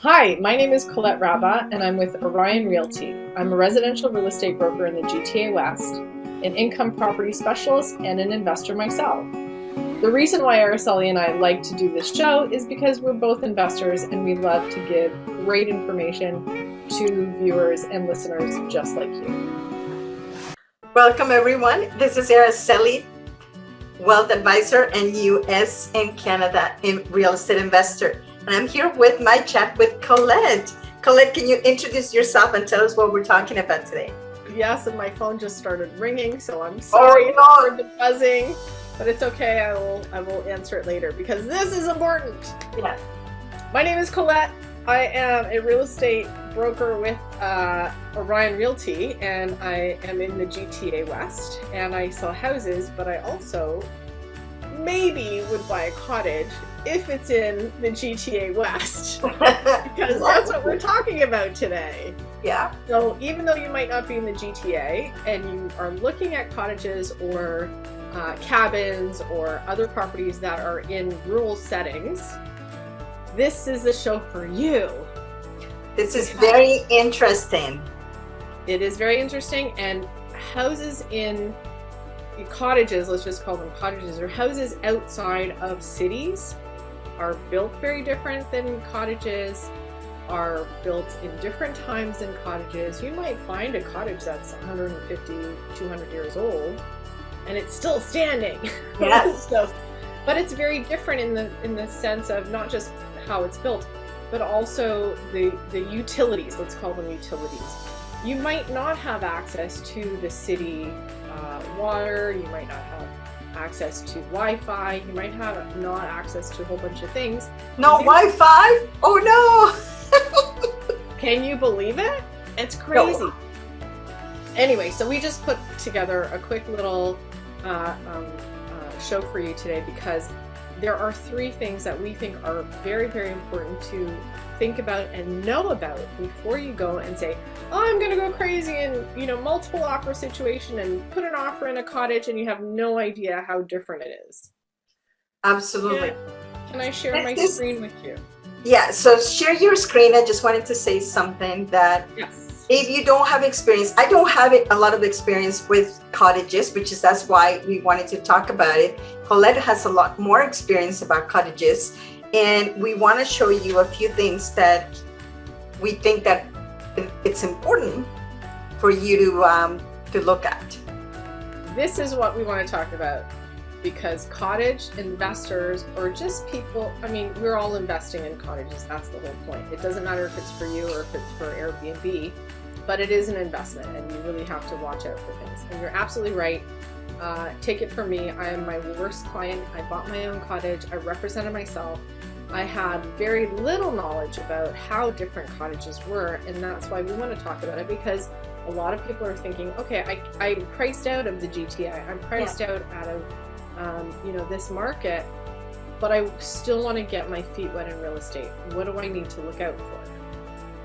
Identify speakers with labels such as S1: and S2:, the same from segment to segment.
S1: Hi, my name is Colette Rabba and I'm with Orion Realty. I'm a residential real estate broker in the GTA West, an income property specialist, and an investor myself. The reason why Araceli and I like to do this show is because we're both investors and we love to give great information to viewers and listeners just like you.
S2: Welcome everyone. This is Araceli, Wealth Advisor and US and Canada in real estate investor. And I'm here with my chat with Colette. Colette, can you introduce yourself and tell us what we're talking about today?
S1: Yes, and my phone just started ringing, so I'm sorry for the buzzing, but it's okay. I will answer it later because this is important.
S2: Yeah.
S1: My name is Colette. I am a real estate broker with Orion Realty, and I am in the GTA West, and I sell houses, but I also maybe would buy a cottage if it's in the GTA West, because that's what we're talking about today.
S2: Yeah.
S1: So even though you might not be in the GTA and you are looking at cottages or cabins or other properties that are in rural settings, this is the show for you.
S2: This is very interesting.
S1: It is very interesting, and houses in cottages, let's just call them cottages, or houses outside of cities are built very different than cottages, are built in different times than cottages. You might find a cottage that's 150, 200 years old and it's still standing.
S2: Yes.
S1: But it's very different in the sense of not just how it's built, but also the utilities, let's call them utilities. You might not have access to the city water, you might not have access to Wi-Fi, you might have not access to a whole bunch of things.
S2: No Wi-Fi? Oh no!
S1: Can you believe it? It's crazy. No. Anyway, so we just put together a quick little show for you today because there are three things that we think are very, very important to think about and know about before you go and say, oh, I'm going to go crazy and, multiple offer situation and put an offer in a cottage and you have no idea how different it is.
S2: Absolutely.
S1: Can I share my screen with you?
S2: Yeah, so share your screen. I just wanted to say something that if you don't have experience, I don't have a lot of experience with cottages, that's why we wanted to talk about it. Colette has a lot more experience about cottages, and we want to show you a few things that we think that it's important for you to look at.
S1: This is what we want to talk about because cottage investors, or just people, we're all investing in cottages. That's the whole point. It doesn't matter if it's for you or if it's for Airbnb, but it is an investment and you really have to watch out for things. And you're absolutely right. Take it from me. I am my worst client. I bought my own cottage. I represented myself. I had very little knowledge about how different cottages were, and that's why we want to talk about it, because a lot of people are thinking, okay, I'm priced out of the GTA. I'm priced out of this market, but I still want to get my feet wet in real estate. What do I need to look out for?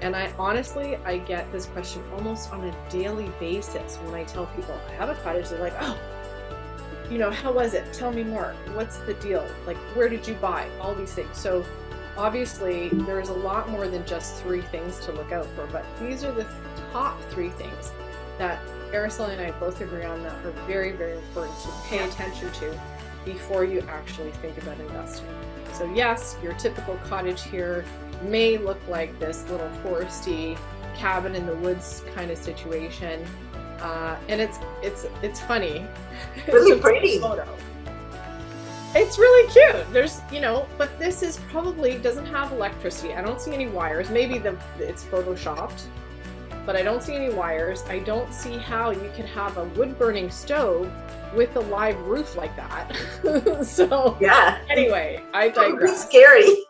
S1: And I get this question almost on a daily basis when I tell people I have a cottage. They're like, oh, how was it? Tell me more. What's the deal? Like, where did you buy? All these things. So obviously there's a lot more than just three things to look out for, but these are the top three things that Araceli and I both agree on that are very, very important to pay attention to before you actually think about investing. So yes, your typical cottage here may look like this little foresty cabin in the woods kind of situation, and it's funny.
S2: Really pretty.
S1: Photo. It's really cute. There's but this is probably doesn't have electricity. I don't see any wires. Maybe it's photoshopped, but I don't see any wires. I don't see how you could have a wood burning stove with a live roof like that. So
S2: yeah.
S1: Anyway, I digress.
S2: It's scary.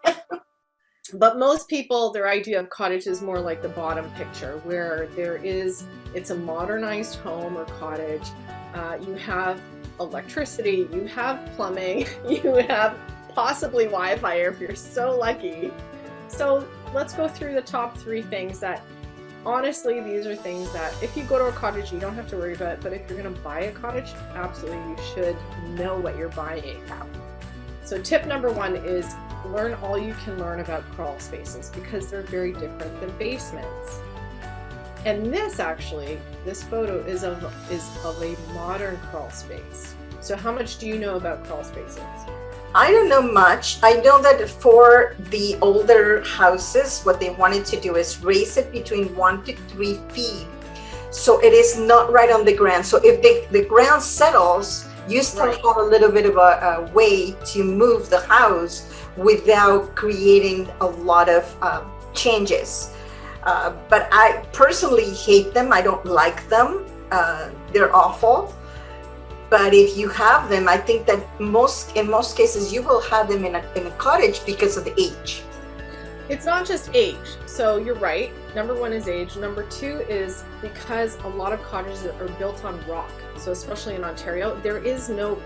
S1: But most people, their idea of cottage is more like the bottom picture, where it's a modernized home or cottage. You have electricity, you have plumbing, you have possibly Wi-Fi if you're so lucky. So let's go through the top three things that, honestly, these are things that if you go to a cottage, you don't have to worry about it, but if you're going to buy a cottage, absolutely you should know what you're buying. So tip number one is learn all you can learn about crawl spaces because they're very different than basements. And this photo is of a modern crawl space. So how much do you know about crawl spaces?
S2: I don't know much. I know that for the older houses, what they wanted to do is raise it between 1 to 3 feet. So it is not right on the ground. So if the ground settles, you still have a little bit of a way to move the house without creating a lot of changes. But I personally hate them. I don't like them. They're awful. But if you have them, I think that in most cases you will have them in a cottage because of the age.
S1: It's not just age. So you're right. Number one is age. Number two is because a lot of cottages are built on rock. So especially in Ontario, there is no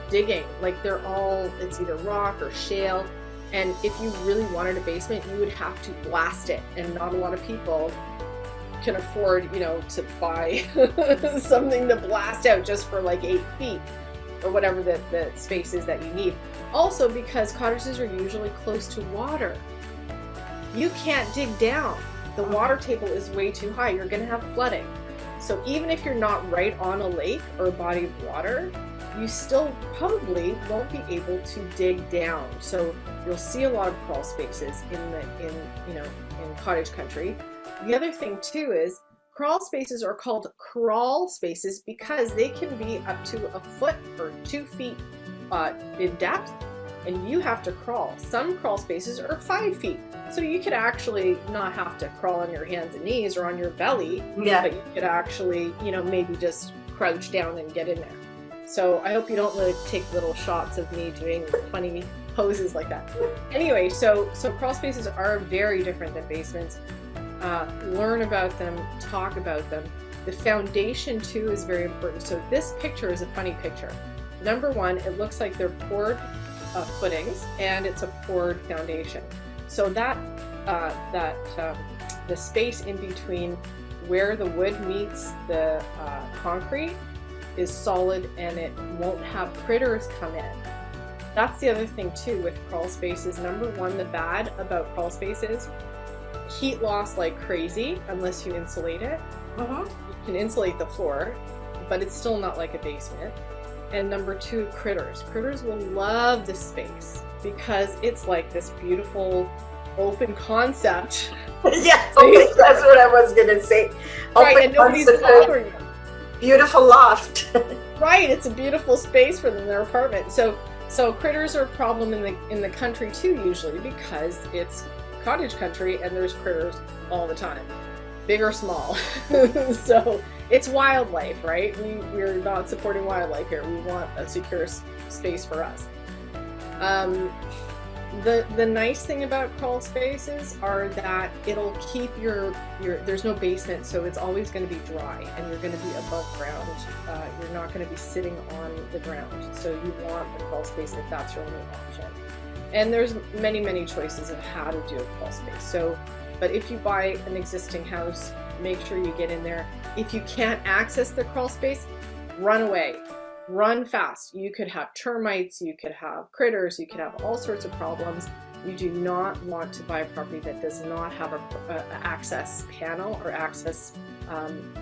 S1: digging. Like it's either rock or shale. And if you really wanted a basement, you would have to blast it. And not a lot of people can afford, to buy something to blast out just for like 8 feet or whatever the space is that you need. Also because cottages are usually close to water. You can't dig down. The water table is way too high. You're going to have flooding. So even if you're not right on a lake or a body of water, you still probably won't be able to dig down. So you'll see a lot of crawl spaces in cottage country. The other thing too is crawl spaces are called crawl spaces because they can be up to a foot or 2 feet in depth, and you have to crawl. Some crawl spaces are 5 feet, so you could actually not have to crawl on your hands and knees or on your belly, but you could actually, maybe just crouch down and get in there. So I hope you don't really take little shots of me doing funny poses like that. Anyway, so crawl spaces are very different than basements. Learn about them, talk about them. The foundation too is very important. So this picture is a funny picture. Number one, it looks like they're poured footings and it's a poured foundation. So that the space in between where the wood meets the concrete is solid and it won't have critters come in. That's the other thing too with crawl spaces. Number one, the bad about crawl spaces, heat loss like crazy unless you insulate it. You can insulate the floor, but it's still not like a basement. And number two, critters. Critters will love this space because it's like this beautiful open concept.
S2: Yeah, that's what I was gonna say.
S1: Right, and nobody's bothering you.
S2: Beautiful loft.
S1: Right, it's a beautiful space for them in their apartment. So critters are a problem in the country too, usually because it's cottage country and there's critters all the time, big or small. So it's wildlife, right? We're not supporting wildlife here. We want a secure space for us. The nice thing about crawl spaces are that it'll keep your there's no basement, so it's always going to be dry and you're going to be above ground. You're not going to be sitting on the ground. So you want a crawl space if that's your only option. And there's many choices of how to do a crawl space. But if you buy an existing house, make sure you get in there. If you can't access the crawl space, run away. Run fast. You could have termites, you could have critters, you could have all sorts of problems. You do not want to buy a property that does not have a access panel or access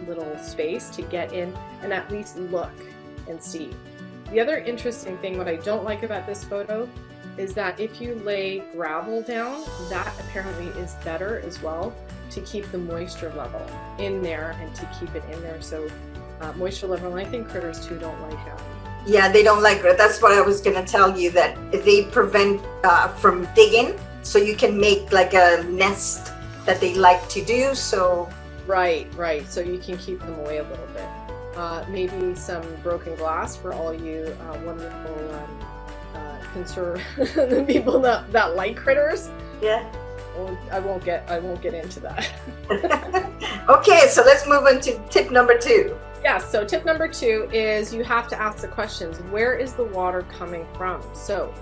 S1: little space to get in and at least look and see. The other interesting thing, what I don't like about this photo, is that if you lay gravel down, that apparently is better as well to keep the moisture level in there and to keep it in there. So moisture level, and I think critters too don't like that.
S2: Yeah, they don't like it. That's what I was going to tell you, that they prevent from digging, so you can make like a nest that they like to do. So
S1: right, so you can keep them away a little bit. Maybe some broken glass for all you wonderful the people that like critters.
S2: Yeah.
S1: Well, I won't get into that.
S2: Okay, so let's move on to tip number 2.
S1: Yeah, so tip number 2 is you have to ask the questions. Where is the water coming from? So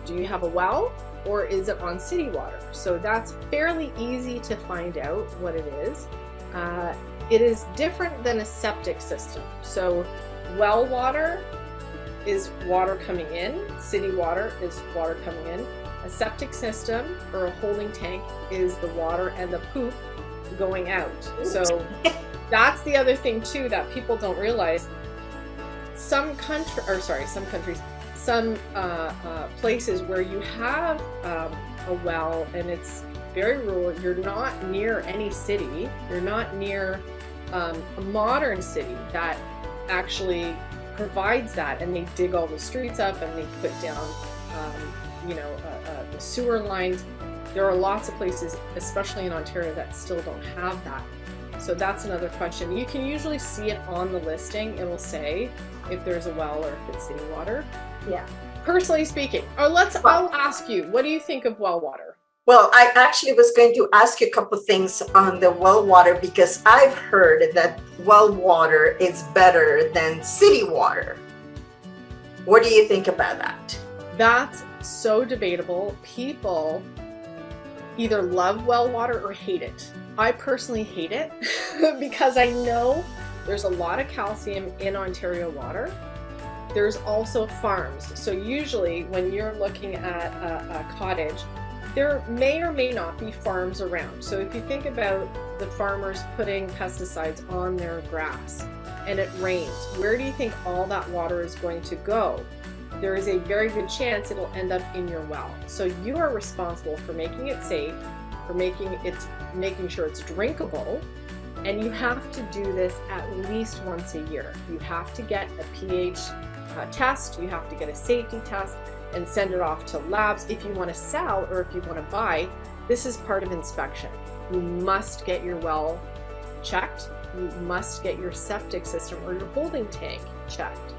S1: do you have a well or is it on city water? So that's fairly easy to find out what it is. It is different than a septic system. So well water is water coming in, city water is water coming in. A septic system or a holding tank is the water and the poop going out. So that's the other thing too that people don't realize. Some places where you have a well and it's very rural, you're not near any city, you're not near a modern city that actually provides that, and they dig all the streets up and they put down the sewer lines. There are lots of places, especially in Ontario, that still don't have that. So that's another question. You can usually see it on the listing. It will say if there's a well or if it's city water.
S2: Yeah.
S1: Personally speaking, I'll ask you, what do you think of well water?
S2: Well, I actually was going to ask you a couple things on the well water, because I've heard that well water is better than city water. What do you think about that?
S1: That's so debatable. People either love well water or hate it. I personally hate it because I know there's a lot of calcium in Ontario water. There's also farms. So usually when you're looking at a cottage, there may or may not be farms around. So if you think about the farmers putting pesticides on their grass and it rains, where do you think all that water is going to go? There is a very good chance it'll end up in your well. So you are responsible for making it safe, for making sure it's drinkable, and you have to do this at least once a year. You have to get a pH test, you have to get a safety test, and send it off to labs. If you want to sell or if you want to buy, this is part of inspection. You must get your well checked. You must get your septic system or your holding tank checked.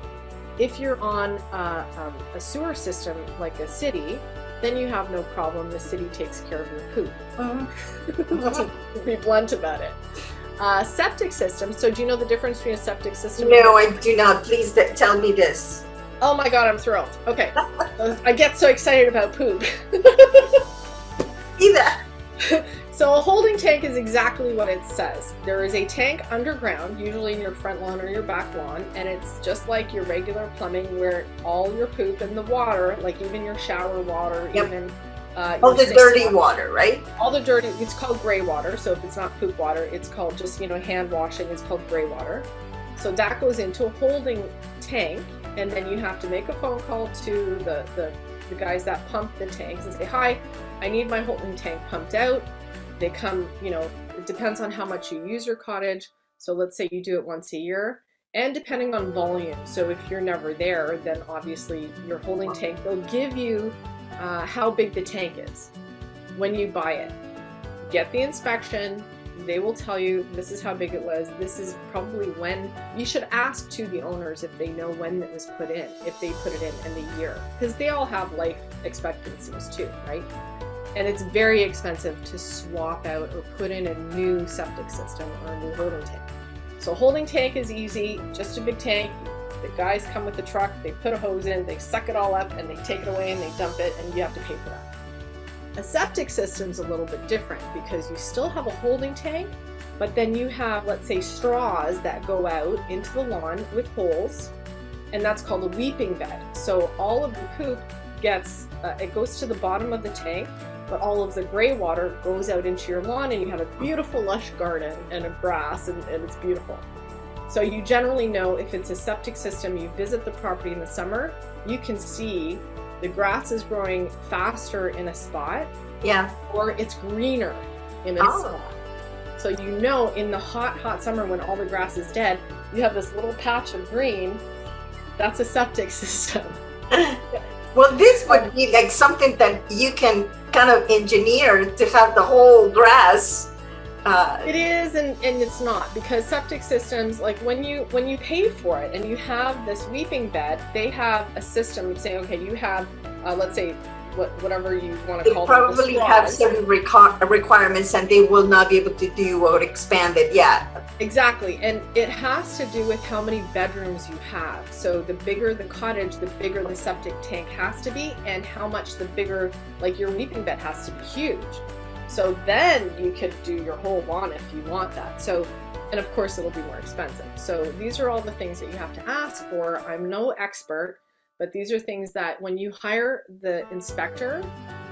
S1: If you're on a sewer system like a city, then you have no problem. The city takes care of your poop. To be blunt about it. Septic system. So do you know the difference between a septic system?
S2: No, I do not. Please tell me this.
S1: Oh my God, I'm thrilled. Okay. I get so excited about poop.
S2: Either.
S1: So a holding tank is exactly what it says. There is a tank underground, usually in your front lawn or your back lawn, and it's just like your regular plumbing where all your poop and the water, like even your shower water,
S2: yep.
S1: even
S2: all the dirty water, right?
S1: All the dirty, it's called gray water. So if it's not poop water, it's called just, hand washing, it's called gray water. So that goes into a holding tank, and then you have to make a phone call to the guys that pump the tanks and say, hi, I need my holding tank pumped out. They come, it depends on how much you use your cottage. So let's say you do it once a year, and depending on volume. So if you're never there, then obviously your holding tank, they'll give you how big the tank is when you buy it. Get the inspection. They will tell you this is how big it was. This is probably when. You should ask to the owners if they know when it was put in, if they put it in the year, because they all have life expectancies too, right? And it's very expensive to swap out or put in a new septic system or a new holding tank. So holding tank is easy, just a big tank. The guys come with the truck, they put a hose in, they suck it all up, and they take it away and they dump it, and you have to pay for that. A septic system's a little bit different because you still have a holding tank, but then you have, let's say, straws that go out into the lawn with holes, and that's called a weeping bed. So all of the poop it goes to the bottom of the tank, but all of the gray water goes out into your lawn, and you have a beautiful lush garden and a grass, and it's beautiful. So you generally know if it's a septic system, you visit the property in the summer, you can see the grass is growing faster in a spot, or it's greener in a spot. So in the hot summer when all the grass is dead, you have this little patch of green. That's a septic system.
S2: Well, this would be like something that you can kind of engineer to have the whole grass.
S1: It is, and it's not, because septic systems, like when you pay for it and you have this weeping bed, they have a system saying, okay, you have, let's say, whatever you want to call them. They probably
S2: have certain requirements, and they will not be able to do or expand it yet.
S1: Exactly, and it has to do with how many bedrooms you have. So the bigger the cottage, the bigger the septic tank has to be, and how much the bigger, like your weeping bed has to be huge. So then you could do your whole lawn if you want that. So, and of course it'll be more expensive. So these are all the things that you have to ask for. I'm no expert, but these are things that when you hire the inspector,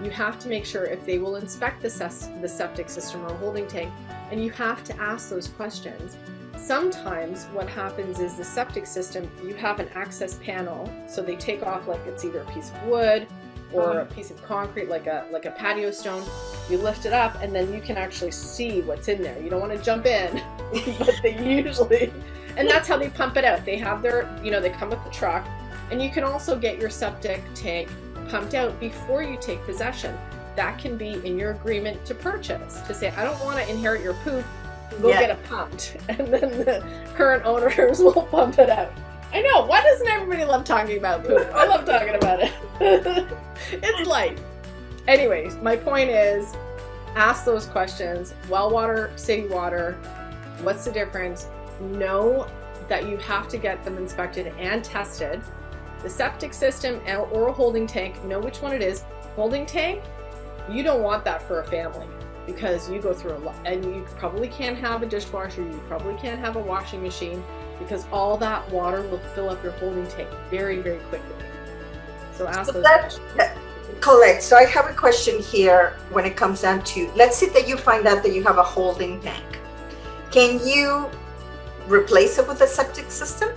S1: you have to make sure if they will inspect the septic system or holding tank, and you have to ask those questions. Sometimes what happens is the septic system, you have an access panel, so they take off like it's either a piece of wood or a piece of concrete, like a patio stone. You lift it up and then you can actually see what's in there. You don't want to jump in, but they usually, and that's how they pump it out. They have their, they come with the truck, and you can also get your septic tank pumped out before you take possession. That can be in your agreement to purchase, to say, I don't want to inherit your poop, go get it pumped, and then the current owners will pump it out. I know, why doesn't everybody love talking about poop? I love talking about it. It's light. Anyways, my point is, ask those questions. Well water, city water, what's the difference? Know that you have to get them inspected and tested. The septic system or a holding tank, know which one it is. Holding tank, you don't want that for a family, because you go through a lot, and you probably can't have a dishwasher, you probably can't have a washing machine, because all that water will fill up your holding tank very, very quickly. So ask those questions.
S2: Colette, so I have a question here when it comes down to, let's say that you find out that you have a holding tank. Can you replace it with a septic system?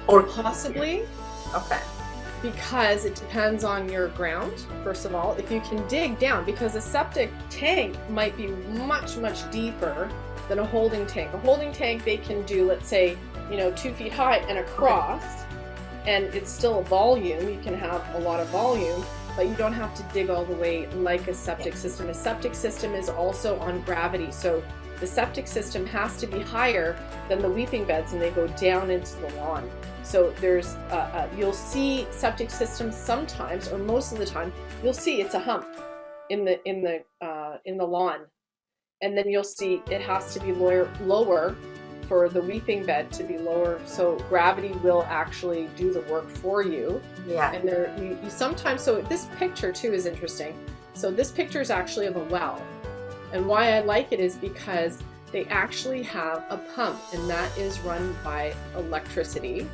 S2: Or
S1: possibly.
S2: Okay.
S1: Because it depends on your ground, first of all. If you can dig down, because a septic tank might be much, much deeper than a holding tank. A holding tank, they can do, let's say, 2 feet high and across, and it's still a volume. You can have a lot of volume, but you don't have to dig all the way like a septic system. A septic system is also on gravity, so the septic system has to be higher than the weeping beds, and they go down into the lawn. So there's, you'll see septic systems sometimes, or most of the time, you'll see it's a hump in the lawn, and then you'll see it has to be lower for the weeping bed to be lower. So gravity will actually do the work for you.
S2: Yeah.
S1: And there, you sometimes. So this picture too is interesting. So this picture is actually of a well, and why I like it is because they actually have a pump, and that is run by electricity.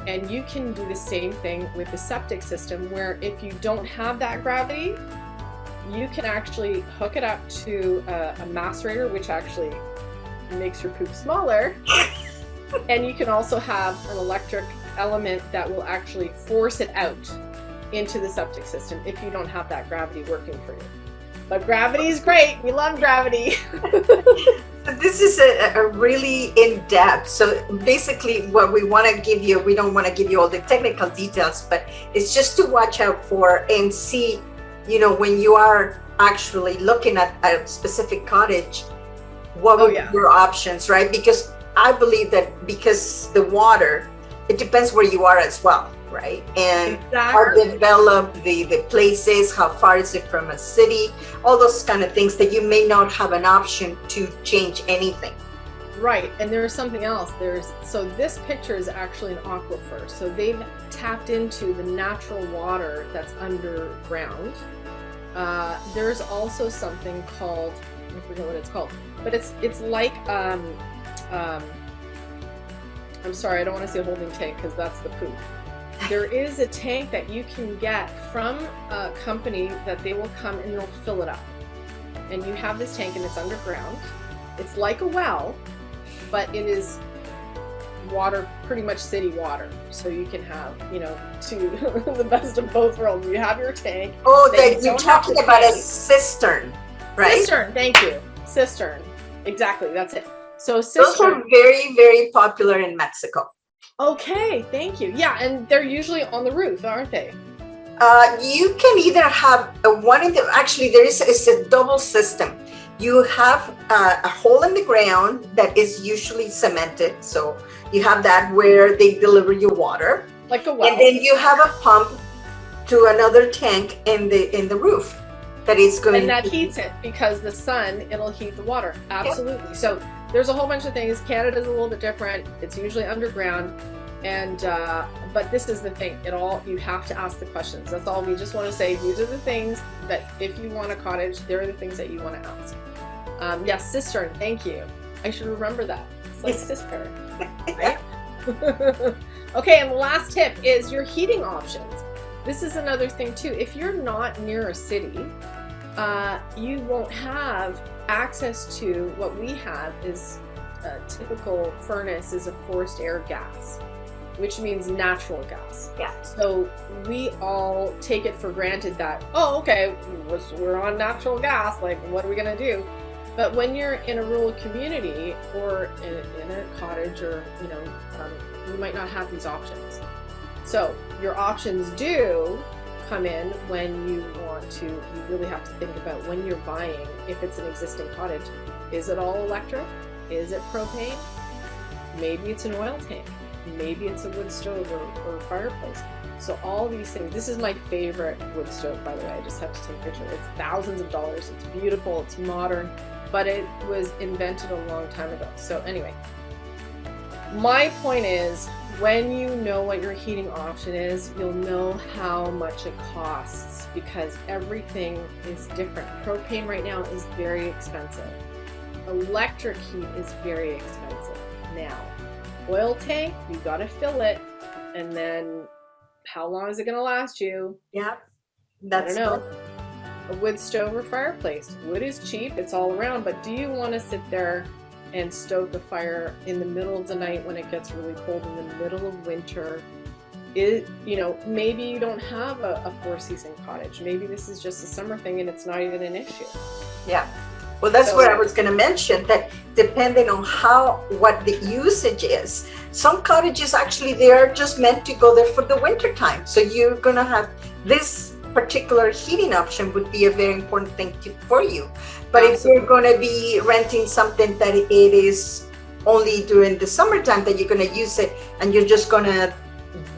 S1: And you can do the same thing with the septic system, where if you don't have that gravity, you can actually hook it up to a macerator, which actually makes your poop smaller. And you can also have an electric element that will actually force it out into the septic system if you don't have that gravity working for you. But gravity is great. We love gravity.
S2: This is a really in-depth. So basically what we want to give you, we don't want to give you all the technical details, but it's just to watch out for and see, when you are actually looking at a specific cottage, what would be your options, right? Because I believe that because the water, it depends where you are as well, right? And how developed the place is, how far is it from a city, all those kind of things that you may not have an option to change anything.
S1: Right, and there's something else. So this picture is actually an aquifer. So they've tapped into the natural water that's underground. There's also something called, I forget what it's called, but it's like, I'm sorry, I don't want to say a holding tank because that's the poop. There is a tank that you can get from a company that they will come and they'll fill it up. And you have this tank and it's underground. It's like a well, but it is water, pretty much city water. So you can have, the best of both worlds. You have your tank.
S2: Oh, that you're talking about a cistern, right?
S1: Cistern, thank you. Cistern. Exactly, that's it. So cistern.
S2: Those are very, very popular in Mexico.
S1: Okay, thank you. Yeah, and they're usually on the roof, aren't they?
S2: You can either have one in the, actually it's a double system. You have a hole in the ground that is usually cemented. So you have that where they deliver you water.
S1: Like a well.
S2: And then you have a pump to another tank in the roof that is going
S1: and that heats it, because the sun, it'll heat the water. Absolutely. Yep. So there's a whole bunch of things. Canada's a little bit different. It's usually underground. And but this is the thing, you have to ask the questions. That's all. We just want to say these are the things that if you want a cottage, there are the things that you want to ask. Yes, cistern, thank you. I should remember that. It's like cistern, right? Okay, and the last tip is your heating options. this is another thing too. If you're not near a city, you won't have access to what we have is a typical furnace is a forced air gas, which means natural gas.
S2: Yeah.
S1: So we all take it for granted that, oh, okay, we're on natural gas, like what are we gonna do? But when you're in a rural community or in a cottage or, you know, you might not have these options. So your options do come in when you want to, you really have to think about when you're buying, if it's an existing cottage, is it all electric? Is it propane? Maybe it's an oil tank. Maybe it's a wood stove or fireplace. So all these things, this is my favorite wood stove, by the way. I just have to take a picture. It's thousands of dollars. It's beautiful. It's modern, but it was invented a long time ago. So anyway, my point is, when you know what your heating option is, you'll know how much it costs because everything is different. Propane right now is very expensive. Electric heat is very expensive now. Oil tank, you gotta fill it, and then how long is it gonna last you?
S2: Yeah,
S1: I don't know. A wood stove or fireplace. Wood is cheap, it's all around, but do you want to sit there and stoke a fire in the middle of the night when it gets really cold in the middle of winter? You know, maybe you don't have a four-season cottage. Maybe this is just a summer thing and it's not even an issue.
S2: Yeah. Well, that's what I was going to mention, that depending on what the usage is, some cottages actually, they are just meant to go there for the winter time. So you're going to have this particular heating option would be a very important thing for you. But Absolutely. If you're going to be renting something that it is only during the summertime that you're going to use it, and you're just going to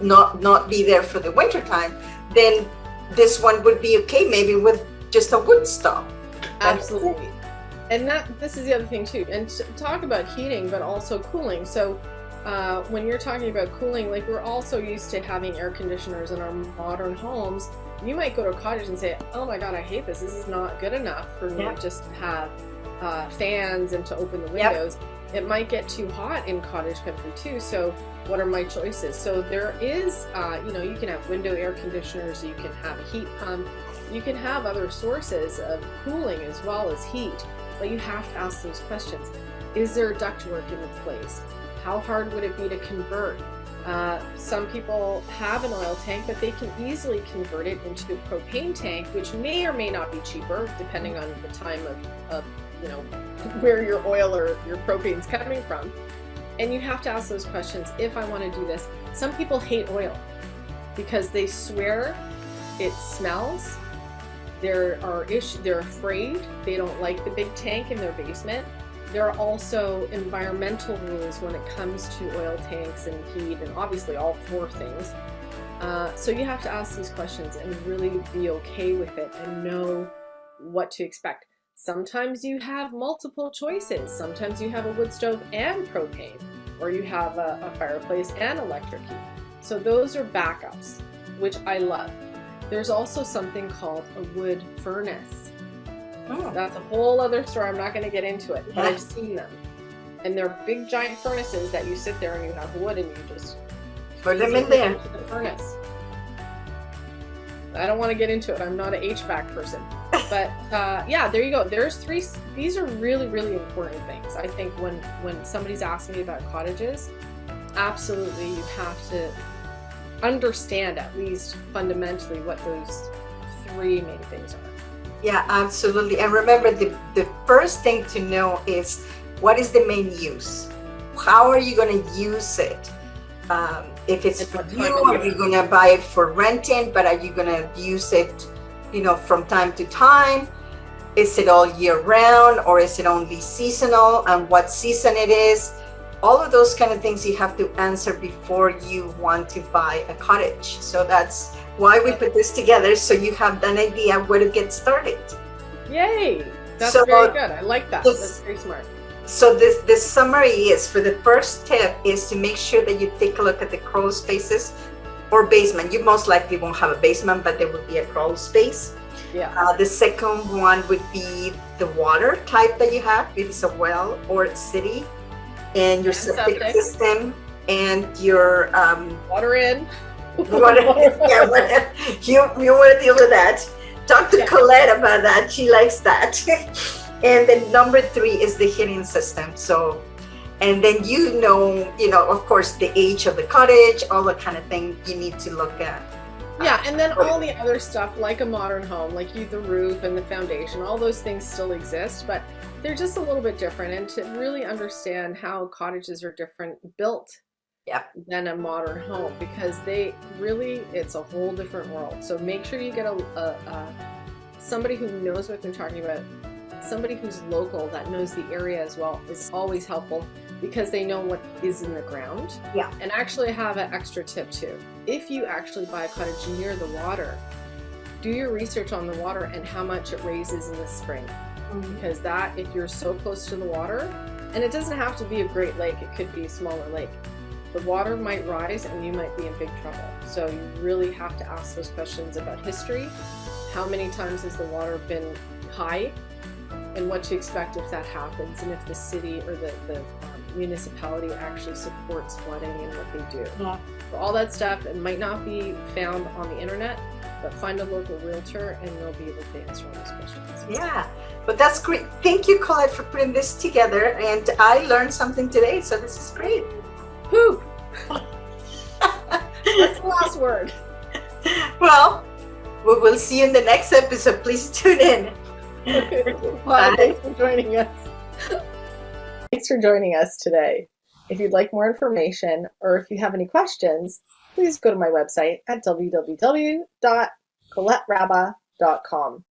S2: not be there for the winter time, then this one would be okay, maybe with just a wood stove.
S1: Absolutely. And this is the other thing too, and talk about heating, but also cooling. So when you're talking about cooling, like we're also used to having air conditioners in our modern homes. You might go to a cottage and say, oh my God, I hate this. This is not good enough for me just to have fans and to open the windows. Yep. It might get too hot in cottage country too. So what are my choices? So there is, you know, you can have window air conditioners, you can have a heat pump, you can have other sources of cooling as well as heat. But you have to ask those questions. Is there ductwork in the place? How hard would it be to convert? Some people have an oil tank, but they can easily convert it into a propane tank, which may or may not be cheaper, depending on the time of you know, where your oil or your propane is coming from. And you have to ask those questions. If I want to do this, some people hate oil because they swear it smells. They're afraid. They don't like the big tank in their basement. There are also environmental rules when it comes to oil tanks and heat, and obviously all four things. So you have to ask these questions and really be okay with it and know what to expect. Sometimes you have multiple choices. Sometimes you have a wood stove and propane, or you have a fireplace and electric heat. So those are backups, which I love. There's also something called a wood furnace. Oh. That's a whole other story. I'm not going to get into it, but I've seen them. And they're big giant furnaces that you sit there and you have wood and you just
S2: put them in there.
S1: Into the furnace. I don't want to get into it. I'm not an HVAC person. But yeah, there you go. There's three. These are really, really important things. I think when somebody's asking me about cottages, absolutely you have to understand at least fundamentally what those three main things are.
S2: Yeah, absolutely. And remember, the first thing to know is, what is the main use? How are you going to use it? If it's for you, are you going to buy it for renting, but are you going to use it, you know, from time to time? Is it all year round, or is it only seasonal, and what season it is? All of those kind of things you have to answer before you want to buy a cottage. So that's why we put this together, so you have an idea where to get started.
S1: Yay! That's very good. I like that. That's very smart.
S2: So this summary is, for the first tip is to make sure that you take a look at the crawl spaces or basement. You most likely won't have a basement, but there would be a crawl space.
S1: Yeah.
S2: The second one would be the water type that you have, if it's a well or a city, and your septic system and your
S1: water in.
S2: Yeah, you want to deal with that. Talk to Colette about that. She likes that. And then number 3 is the heating system. So, and then of course, the age of the cottage, all that kind of thing you need to look at.
S1: Yeah, and then all the other stuff like a modern home, like the roof and the foundation, all those things still exist, but they're just a little bit different. And to really understand how cottages are different built than a modern home, because it's a whole different world. So make sure you get somebody who knows what they're talking about, somebody who's local that knows the area as well is always helpful, because they know what is in the ground.
S2: Yeah.
S1: And actually have an extra tip too. If you actually buy a cottage near the water, do your research on the water and how much it raises in the spring. Because if you're so close to the water, and it doesn't have to be a great lake, it could be a smaller lake, the water might rise and you might be in big trouble. So you really have to ask those questions about history. How many times has the water been high? And what to expect if that happens, and if the city or the municipality actually supports flooding and what they do.
S2: Yeah.
S1: For all that stuff, it might not be found on the internet, but find a local realtor and they'll be able to answer all those questions.
S2: Yeah, but that's great. Thank you, Colette, for putting this together. And I learned something today, so this is great.
S1: Whew. That's the last word.
S2: Well, we will see you in the next episode. Please tune in.
S1: Bye. Thanks for joining us. Thanks for joining us today. If you'd like more information or if you have any questions, please go to my website at www.coletterabba.com.